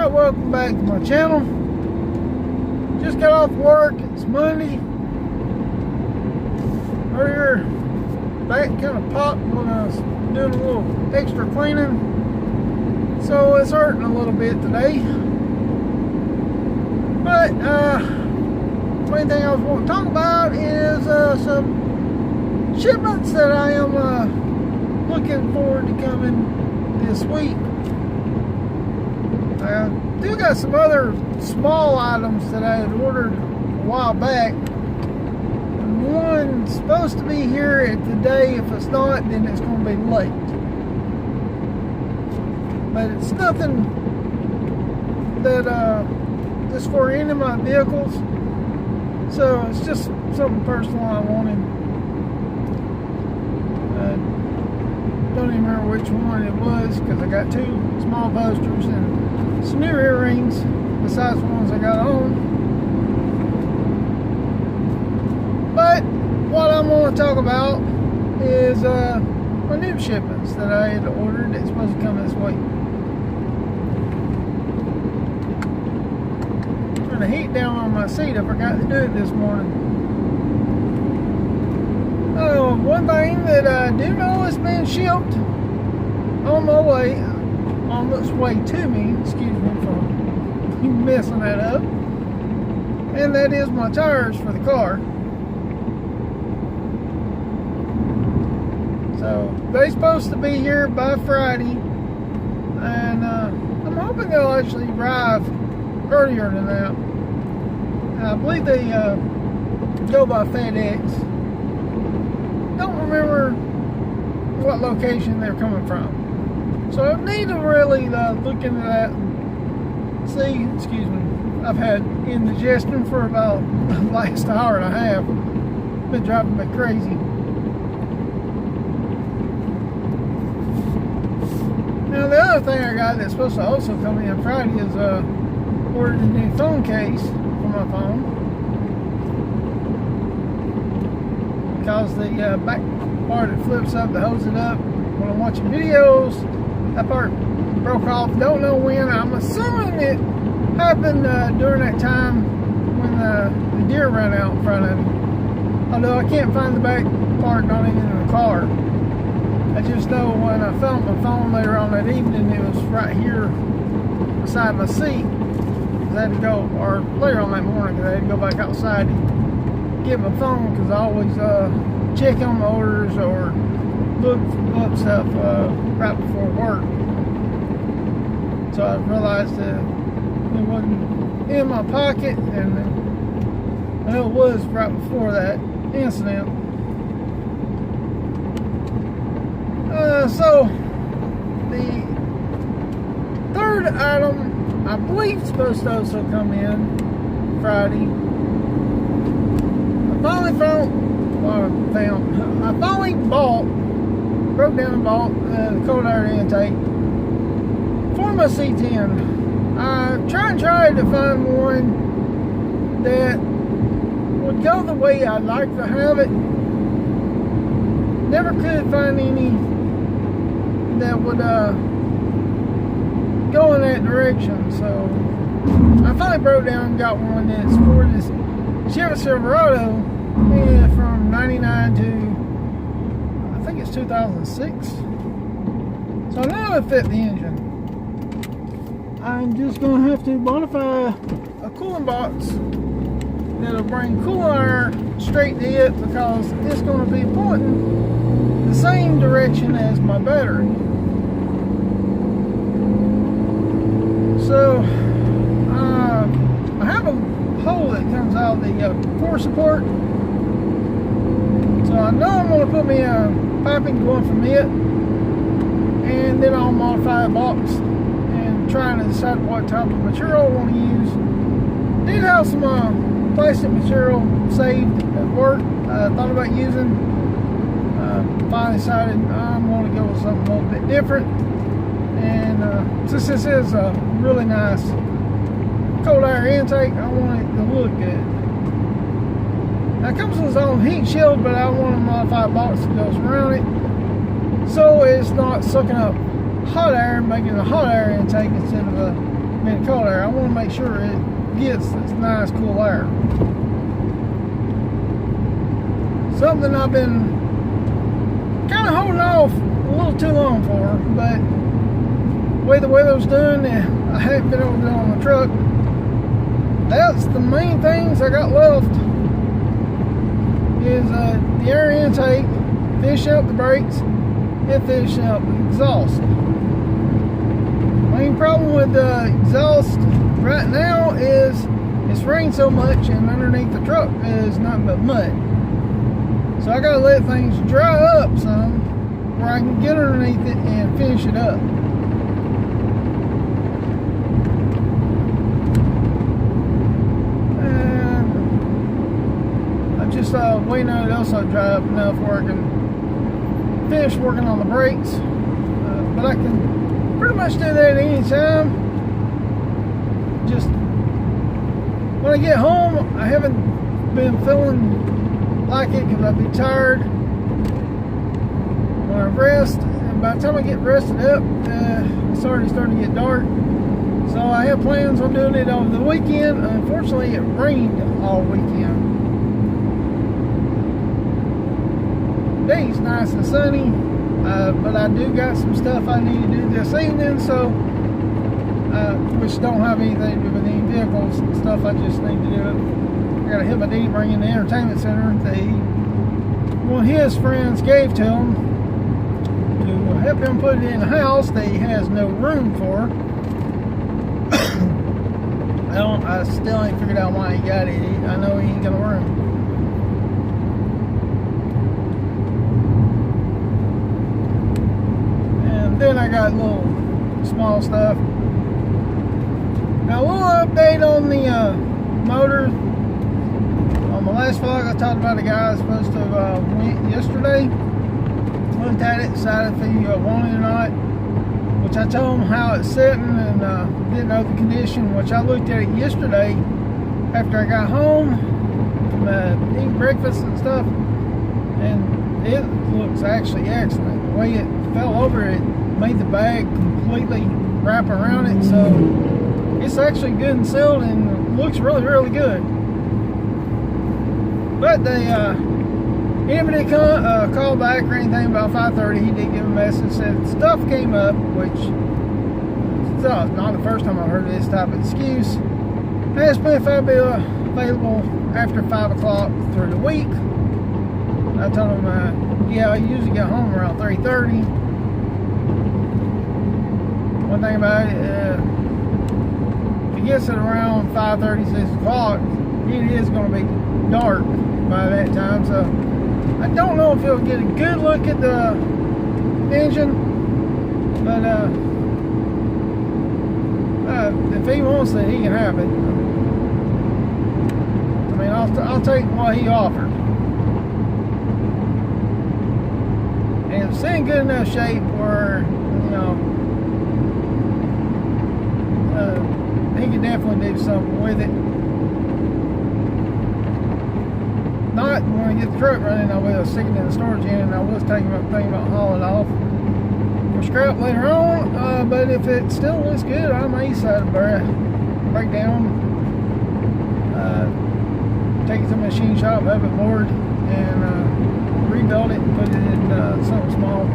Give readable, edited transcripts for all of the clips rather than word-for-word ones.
Alright, welcome back to my channel. Just got off work. It's Monday. Earlier, back kind of popped when I was doing a little extra cleaning, so it's hurting a little bit today. But main thing I was wanting to talk about is some shipments that I am looking forward to coming this week. I do got some other small items that I had ordered a while back. And one's supposed to be here today. If it's not, then it's going to be late. But it's nothing that is for any of my vehicles. So it's just something personal I wanted. Don't even remember which one it was because I got two small posters and some new earrings besides the ones I got on. But what I'm going to talk about is my new shipments that I had ordered that's supposed to come this week. Turn the heat down on my seat. I forgot to do it this morning. One thing that I do know is being shipped on my way, on its way to me, excuse me for messing that up, and that is my tires for the car. So they're supposed to be here by Friday, and I'm hoping they'll actually arrive earlier than that. I believe they go by FedEx. Don't remember what location they're coming from, so I need to really look into that and see. Excuse me, I've had indigestion for about the last hour and a half. Been driving me crazy. Now the other thing I got that's supposed to also come in Friday is ordered a new phone case for my phone. Because the back part that flips up that holds it up when I'm watching videos, that part broke off. Don't know when. I'm assuming it happened during that time when the deer ran out in front of me. Although I can't find the back part, not even in the car. I just know when I found my phone later on that evening, it was right here beside my seat. I had to go, or later on that morning, because I had to go back outside and get my phone, because I always check on my orders or look up stuff right before work. So I realized that it wasn't in my pocket, and I know it was right before that incident. So the third item I believe is supposed to also come in Friday. I finally broke down and bought the cold air intake for my C10. I tried to find one that would go the way I'd like to have it. Never could find any that would go in that direction. So I finally broke down and got one that's for this Chevy Silverado. Yeah, from 99 to, I think it's 2006. So now it fit the engine. I'm just going to have to modify a cooling box that'll bring cool air straight to it, because it's going to be pointing the same direction as my battery. So I have a hole that comes out of the core support. So I know I'm going to put me a piping going from it, and then I'll modify the box and try to decide what type of material I want to use. Did have some plastic material saved at work I thought about using. Finally decided I'm going to go with something a little bit different, and since this is a really nice cold air intake, I want it to look good. Now, it comes with its own heat shield, but I want to modify a box that goes around it so it's not sucking up hot air, making a hot air intake instead of a mean cold air. I want to make sure it gets this nice cool air. Something I've been kind of holding off a little too long for, but the way the weather's doing, I haven't been able to do it on the truck. That's the main things I got left is the air intake, finish up the brakes, and finish up the exhaust. Main problem with the exhaust right now is it's rained so much and underneath the truck is nothing but mud. So I gotta let things dry up some where I can get underneath it and finish it up. And I'm just waiting on it also to dry up enough where I can finish working on the brakes. But I can pretty much do that any time. Just when I get home, I haven't been feeling like it because I'd be tired when I rest, and by the time I get rested up, it's already starting to get dark. So I have plans on doing it over the weekend. Unfortunately, it rained all weekend. Today's nice and sunny, but I do got some stuff I need to do this evening, so which don't have anything to do with any vehicles and stuff. I just need to do it. I gotta hit my D, bring in the entertainment center. One of his friends gave to him to help him put it in the house that he has no room for. I still ain't figured out why he got it. I know he ain't got a room. And then I got little small stuff. Now a little update on the motor. On the last vlog, I talked about a guy I was supposed to have went yesterday. Looked at it, decided if he wanted it or not. Which I told him how it's sitting and didn't know the condition. Which I looked at it yesterday after I got home from eating breakfast and stuff. And it looks actually excellent. The way it fell over, it made the bag completely wrap around it. So it's actually good and sealed and looks really, really good. But they, anybody call back or anything about 5:30, he did give a message, said stuff came up, which it's not the first time I've heard this type of excuse. They asked me if I'd be available after 5 o'clock through the week. I told him, yeah, I usually get home around 3:30. One thing about it, if it gets at around 5:30, 6 o'clock, it is going to be dark by that time, so I don't know if he'll get a good look at the engine, but if he wants it, he can have it. I mean, I'll take what he offered, and it's in good enough shape where, you know, he can definitely do something with it. Not when I get the truck running, I will stick it in the storage unit, and I was thinking about hauling it off for scrap later on. But if it still looks good, I may decide to break down, take it to the machine shop, have it bored, and rebuild it and put it in something small.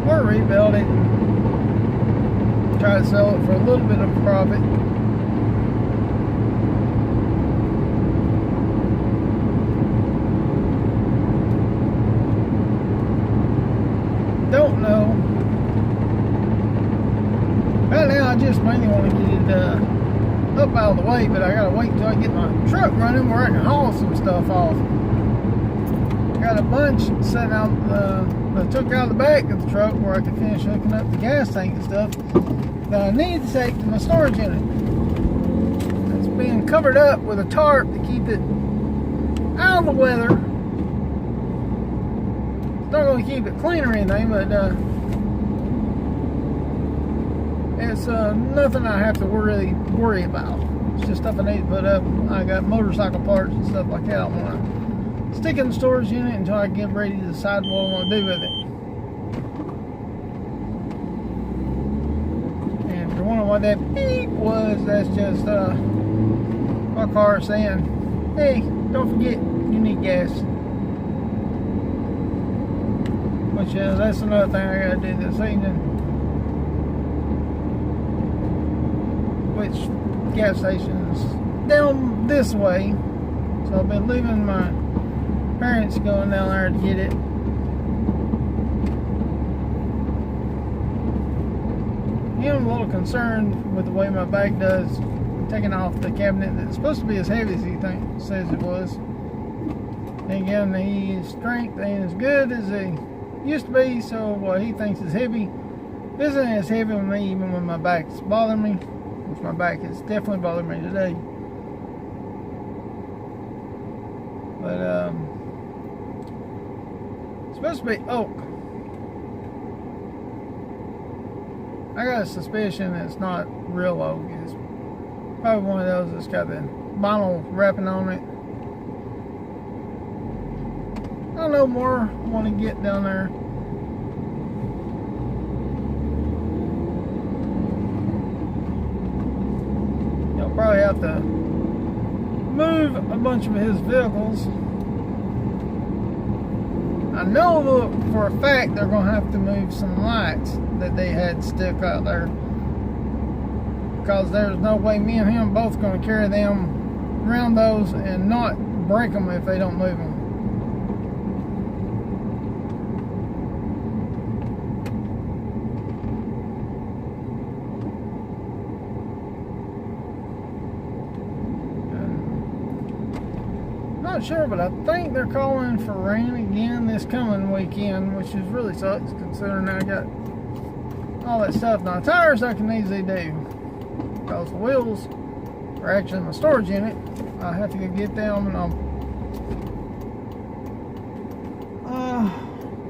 Or rebuild it and try to sell it for a little bit of a profit. Don't know. Right now, I just mainly want to get it up out of the way, but I gotta wait until I get my truck running where I can haul some stuff off. Got a bunch sitting out, that I took out of the back of the truck where I could finish hooking up the gas tank and stuff that I need to take to my storage unit. It's being covered up with a tarp to keep it out of the weather. It's not going to keep it clean or anything, but it's nothing I have to worry about. It's just stuff I need to put up. I got motorcycle parts and stuff like that I want to stick in the storage unit until I get ready to decide what I want to do with it. that beep was, that's just my car saying, hey, don't forget you need gas. Which that's another thing I gotta do this evening. Which gas station is down this way. So I've been leaving my parents going down there to get it. I'm a little concerned with the way my bag does, taking off the cabinet that's supposed to be as heavy as he says it was. And again, his strength ain't as good as he used to be, so what he thinks is heavy isn't as heavy with me, even when my back's bothering me, which my back is definitely bothering me today. But it's supposed to be oak. I got a suspicion it's not real oak. It's probably one of those that's got the vinyl wrapping on it. I don't know more. I want to get down there. You'll probably have to move a bunch of his vehicles. I know for a fact they're going to have to move some lights that they had stuck out there, because there's no way me and him both going to carry them around those and not break them if they don't move them. Not sure, but I think they're calling for rain again this coming weekend, which is really sucks considering I got all that stuff. Now tires I can easily do, because the wheels are actually in the storage unit. I have to go get them, and I'll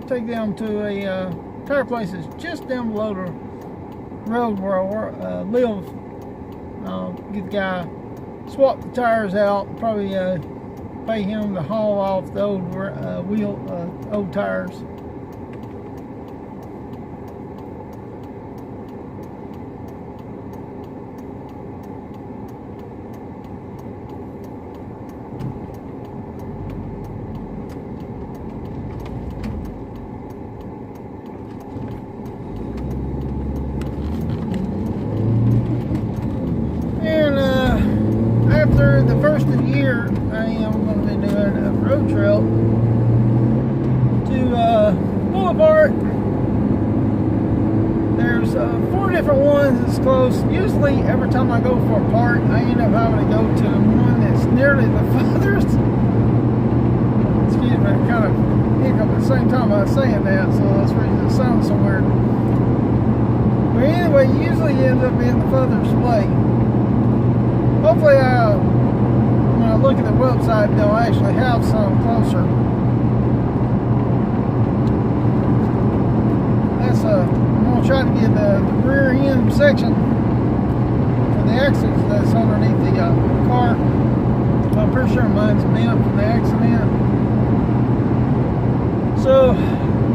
take them to a tire place that's just down below the road where I live. I'll get the guy, swap the tires out, probably pay him to haul off the old old tires. And after the first of the year, I am going to be doing a road trip to Boulevard. There's 4 different ones that's close. Usually every time I go for a part, I end up having to go to the one that's nearly the farthest. Excuse me, I kind of hiccup at the same time I was saying that, so that's the reason it sounds so weird. But anyway, usually it ends up being the furthest away. Hopefully when I look at the website, they'll actually have some closer. I'm going to try to get the rear end section for the axles that's underneath the car. I'm pretty sure mine's bent from the accident. So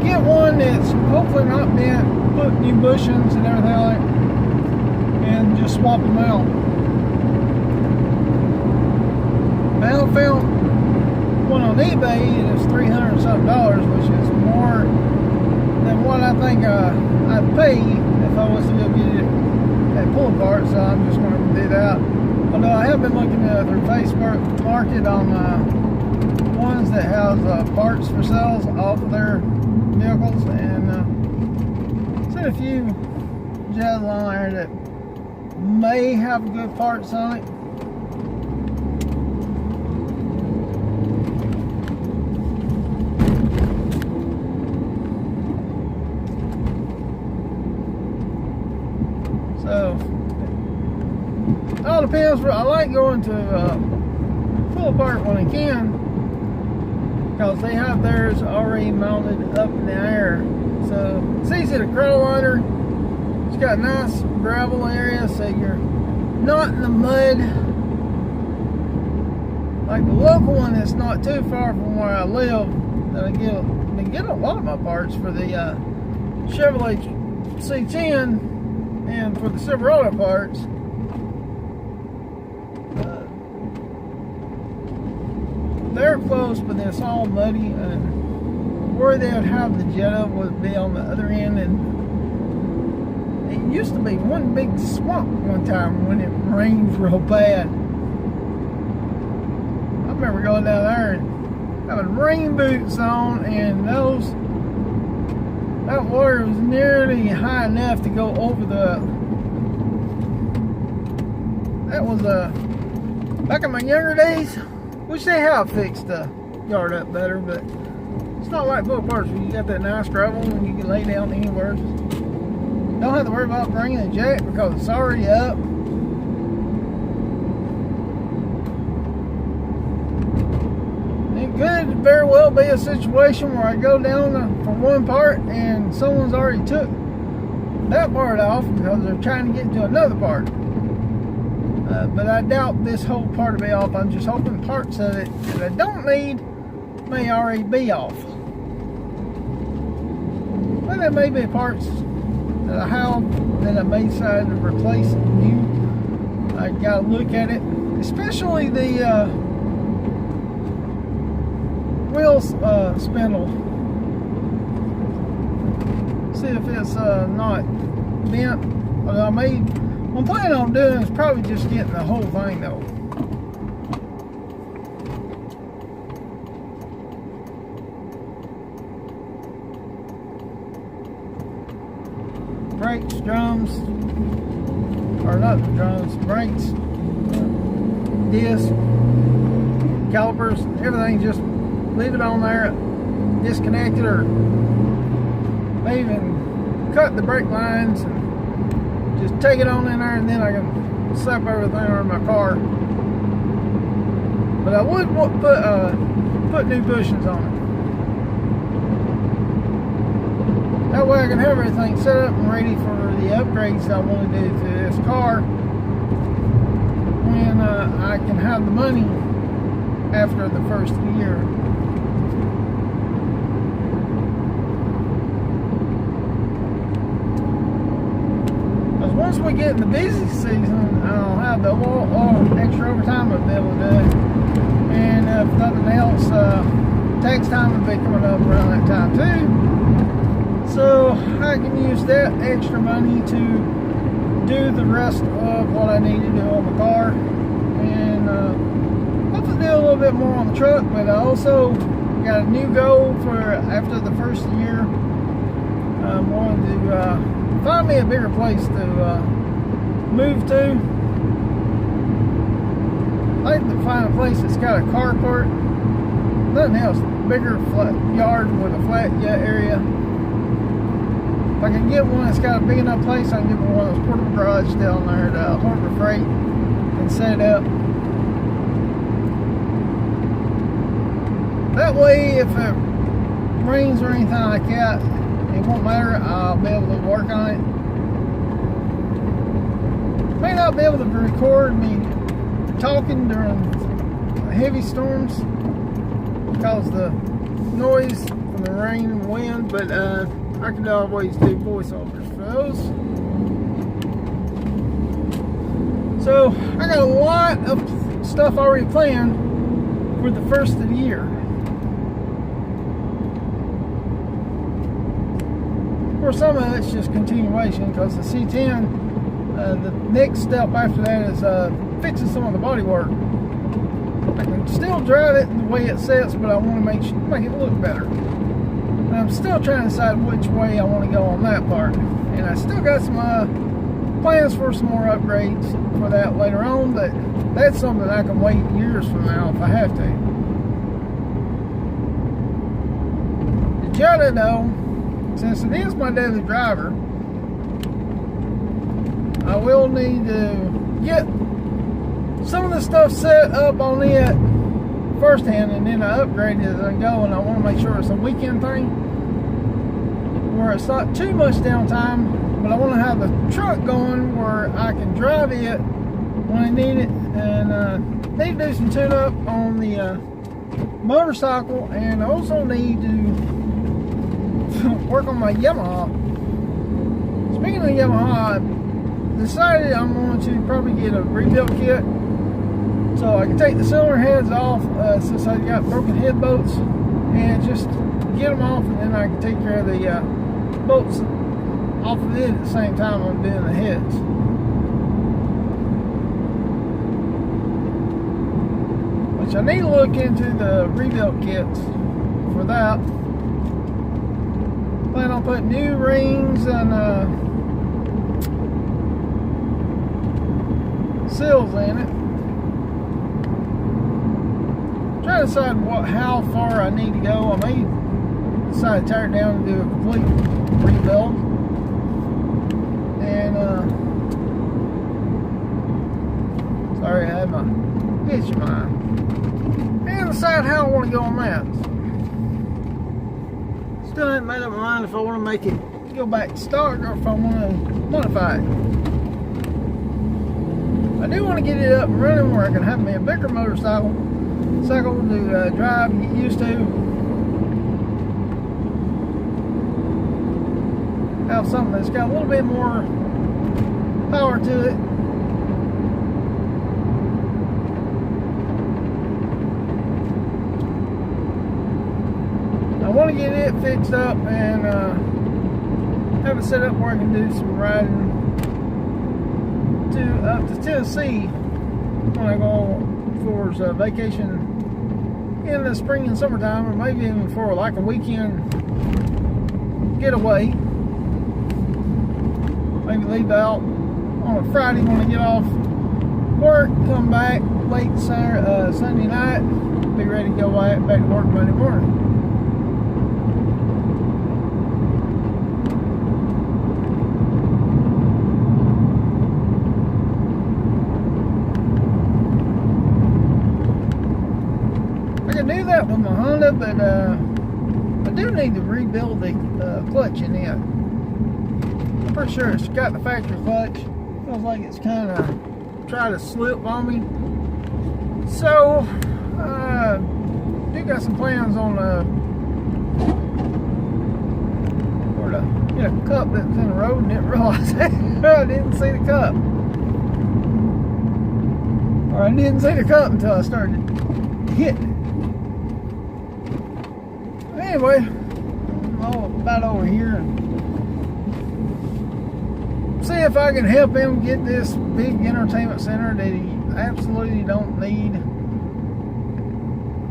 get one that's hopefully not bent, put new bushings and everything like that, and just swap them out. I found one on eBay, and it's $300 something, which is more than what I think I'd pay if I was to go get it at pull apart. So I'm just going to do that. Although I have been looking through Facebook Market on ones that have parts for sales off of their vehicles, and seen a few jazz on there that may have good parts on it. So, it all depends. I like going to pull apart when I can, because they have theirs already mounted up in the air. So, it's easy to crawl under. It's got a nice gravel area, so you're not in the mud. Like the local one that's not too far from where I live, that I get a lot of my parts for the Chevrolet C10. And for the Silverado parts, they're close, but it's all muddy, and where they would have the Jetta would be on the other end, and it used to be one big swamp one time when it rained real bad. I remember going down there and having rain boots on, and that water was nearly high enough to go over that was back in my younger days. Wish they have fixed the yard up better, but it's not like both parts where you got that nice gravel and you can lay down anywhere. Don't have to worry about bringing the jack because it's already up. It could very well be a situation where I go down for one part and someone's already took that part off because they're trying to get to another part. But I doubt this whole part will be off. I'm just hoping parts of it that I don't need may already be off. But there may be parts that I have that I may decide to replace new. I gotta look at it, especially the wheel spindle. See if it's not bent. I'm planning on doing is probably just getting the whole thing though. Brakes, drums, or not the drums, brakes, disc, calipers, everything, just leave it on there, disconnect it, or maybe even cut the brake lines and just take it on in there, and then I can slap everything on my car. But I would put new bushings on it. That way I can have everything set up and ready for the upgrades I want to do to this car when I can have the money after the first year. Once we get in the busy season, I'll have the extra overtime I'll be able to do it. And if nothing else, tax time will be coming up around that time too. So I can use that extra money to do the rest of what I need to do on the car. And hopefully do a little bit more on the truck, but I also got a new goal for after the first year. I'm going to find me a bigger place to move to. I like to find a place that's got a carport, nothing else, bigger flat yard with a flat area. If I can get one that's got a big enough place, I can get one of those portable garages down there to Harbor Freight and set it up. That way, if it rains or anything like that, it won't matter. I'll be able to work on it. May not be able to record me talking during heavy storms because of the noise from the rain and wind, but I can always do voiceovers for those. So I got a lot of stuff already planned for the first of the year. Of course, some of it's just continuation because the C10, the next step after that is fixing some of the body work. I can still drive it the way it sits, but I want to make it look better. And I'm still trying to decide which way I want to go on that part. And I still got some plans for some more upgrades for that later on, but that's something I can wait years from now if I have to. The Jetta though, since it is my daily driver, I will need to get some of the stuff set up on it firsthand, and then I upgrade it as I go, and I want to make sure it's a weekend thing where it's not too much downtime, but I want to have the truck going where I can drive it when I need it, and need to do some tune up on the motorcycle, and I also need to work on my Yamaha. Speaking of Yamaha, decided I'm going to probably get a rebuild kit so I can take the cylinder heads off since I got broken head bolts, and just get them off, and then I can take care of the bolts off of it at the same time I'm doing the heads. Which I need to look into the rebuild kits for that. Plan on putting new rings and seals in it. Try to decide how far I need to go. I may decide to tear it down and do a complete rebuild. And sorry, I had my itch in mind. And decide how I want to go on that. Still haven't made up my mind if I want to make it go back to stock or if I want to modify it. I do want to get it up and running where I can have me a bigger motorcycle to drive and get used to. Have something that's got a little bit more power to it. I want to get it fixed up and have it set up where I can do some riding up to Tennessee when I go for vacation in the spring and summertime, or maybe even for like a weekend getaway. Maybe leave out on a Friday when I get off work, come back late Sunday night, be ready to go back to work Monday morning. I can do that with my Honda, but I do need to rebuild the clutch in it. I'm pretty sure it's got the factory clutch. Feels like it's kind of trying to slip on me. So, do got some plans on for the cup that's in the road, and didn't realize I didn't see the cup. Or I didn't see the cup until I started hitting it. Anyway, I'm all about over here and see if I can help him get this big entertainment center that he absolutely don't need.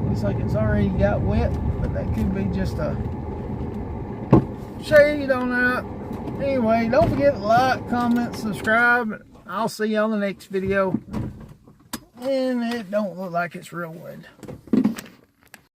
Looks like it's already got wet, but that could be just a shade on that. Anyway, don't forget to like, comment, subscribe. I'll see you on the next video. And it don't look like it's real wood.